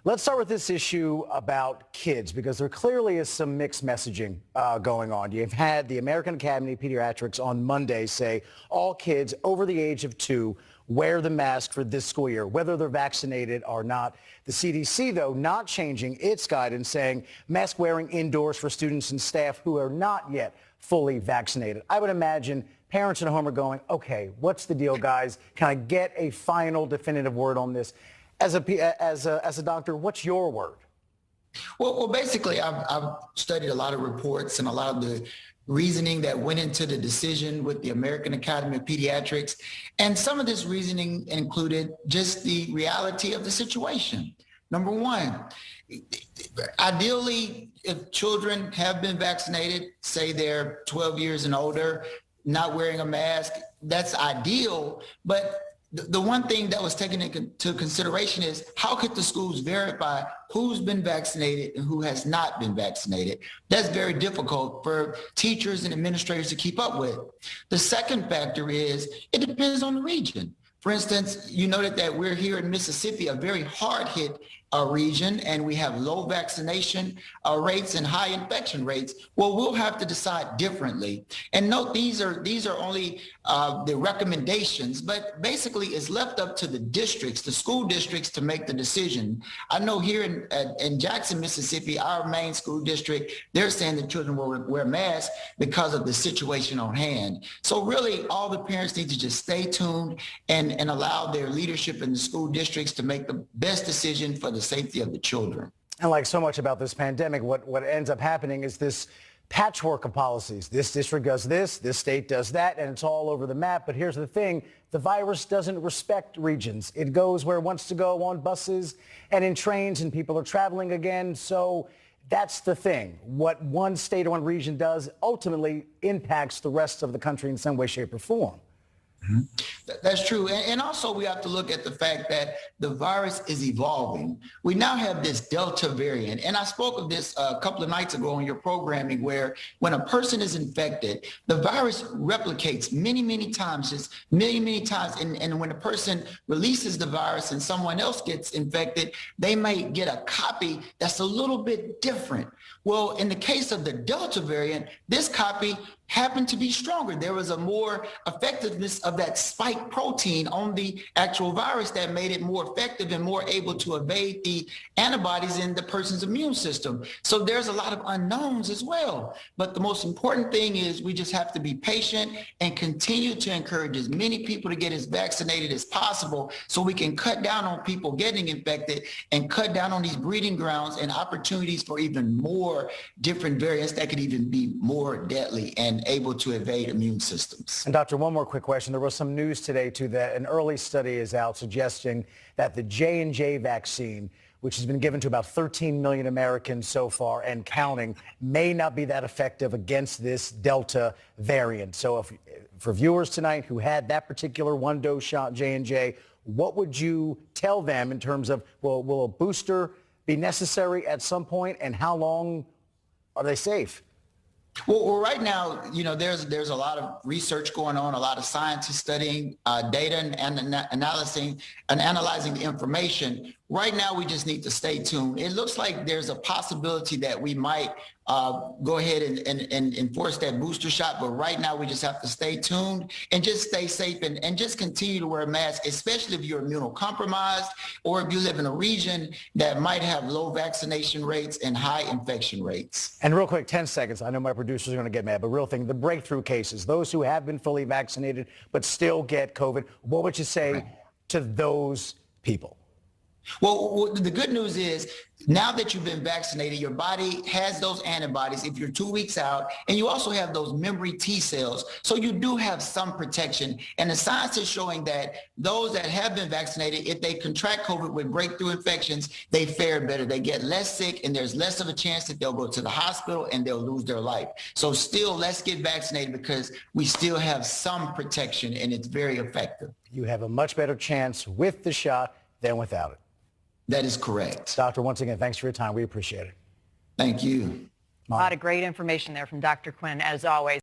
Let's start with this issue about kids, because there clearly is some mixed messaging going on. You've had the American Academy of Pediatrics on Monday say all kids over the age of 2 wear the mask for this school year, whether they're vaccinated or not. The CDC, though, not changing its guidance, saying mask wearing indoors for students and staff who are not yet fully vaccinated. I would imagine parents at home are going, okay, what's the deal, guys? Can I get a final definitive word on this? As a doctor, what's your word? Well, basically, I've studied a lot of reports and a lot of the reasoning that went into the decision with the American Academy of Pediatrics. And some of this reasoning included just the reality of the situation. Number one, ideally, if children have been vaccinated, say they're 12 years and older, not wearing a mask, that's ideal. But the one thing that was taken into consideration is how could the schools verify who's been vaccinated and who has not been vaccinated? That's very difficult for teachers and administrators to keep up with. The second factor is it depends on the region. For instance, you noted that we're here in Mississippi, a very hard-hit region, and we have low vaccination rates and high infection rates. Well, we'll have to decide differently. And note, these are only the recommendations, but basically it's left up to the districts, the school districts, to make the decision. I know here in Jackson, Mississippi, our main school district, they're saying that children will wear masks because of the situation on hand. So really, all the parents need to just stay tuned and allow their leadership in the school districts to make the best decision for the safety of the children. And like so much about this pandemic, what ends up happening is this patchwork of policies. This district does this state does that, and it's all over the map. But here's the thing, the virus doesn't respect regions. It goes where it wants to go on buses and in trains, and people are traveling again. So that's the thing. What one state or one region does ultimately impacts the rest of the country in some way, shape, or form. Mm-hmm. That's true. And also we have to look at the fact that the virus is evolving. We now have this Delta variant. And I spoke of this a couple of nights ago on your programming, where when a person is infected, the virus replicates many times, just many times. And when a person releases the virus and someone else gets infected, they may get a copy that's a little bit different. Well, in the case of the Delta variant, this copy happened to be stronger. There was a more effectiveness of that spike protein on the actual virus that made it more effective and more able to evade the antibodies in the person's immune system. So there's a lot of unknowns as well. But the most important thing is we just have to be patient and continue to encourage as many people to get as vaccinated as possible so we can cut down on people getting infected and cut down on these breeding grounds and opportunities for even more different variants that could even be more deadly and able to evade immune systems. And Doctor, one more quick question. There was some news today too that an early study is out suggesting that the J&J vaccine, which has been given to about 13 million Americans so far and counting, may not be that effective against this Delta variant. So for viewers tonight who had that particular one-dose shot J&J, what would you tell them in terms of will a booster be necessary at some point, and how long are they safe? Well, right now, there's a lot of research going on, a lot of scientists studying data and analyzing the information. Right now, we just need to stay tuned. It looks like there's a possibility that we might go ahead and enforce that booster shot. But right now, we just have to stay tuned and just stay safe and just continue to wear a mask, especially if you're immunocompromised or if you live in a region that might have low vaccination rates and high infection rates. And real quick, 10 seconds. I know my producers are going to get mad, but real thing, the breakthrough cases, those who have been fully vaccinated but still get COVID, what would you say to those people? Well, the good news is now that you've been vaccinated, your body has those antibodies if you're 2 weeks out, and you also have those memory T cells. So you do have some protection. And the science is showing that those that have been vaccinated, if they contract COVID with breakthrough infections, they fare better. They get less sick, and there's less of a chance that they'll go to the hospital and they'll lose their life. So still, let's get vaccinated because we still have some protection, and it's very effective. You have a much better chance with the shot than without it. That is correct. Doctor, once again, thanks for your time. We appreciate it. Thank you. A lot of great information there from Dr. Quinn, as always.